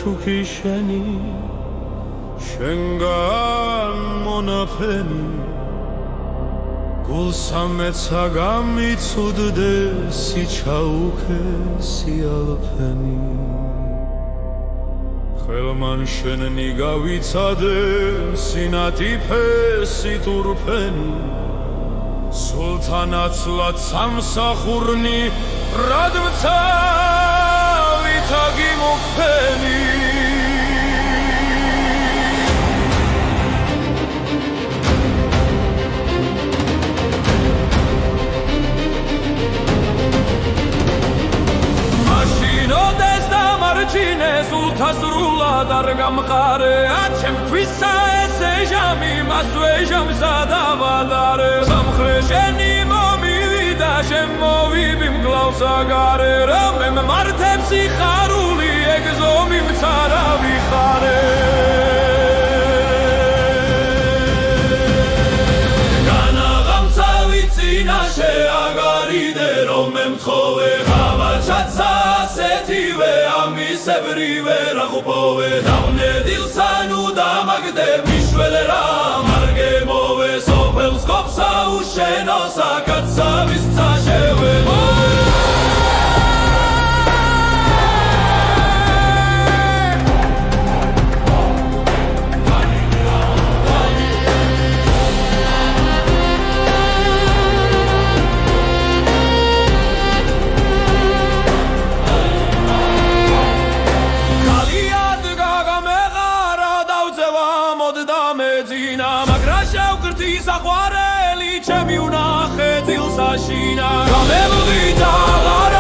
შუქი შენი შენგან მონაფენი გულსამეცა გამიცუდდეს სიჩაუქესი ალფენი ხელმან შენი გავიცადე სინათიფესი თურფენი სულთანაცლად სამსახურნი რადმცა ვითაგი მოფენი სულთასრულად არ გამყარე ჩემთვისა ესე ჟამი მასვე ჟამსა დავადარე სამხრე შენი მომივიდა შემოვიბი მგლავს აგარე რამემ მართებს სიხარული ეგზო მიმცარა ვიხარე განაღამცავი წინაშე აგარიდე რომ ემთხოვე ღავაჩაცა ასეთივე ამისებრივე რაყბოვე დავნედილსანუ დამაგდე მიშველე რა მარგემოვე სოფელს გოფსა უშენო საკაცავის წაშევე საყვარელი ჩემი უნახე ძილსაშინა გამევიდაღარა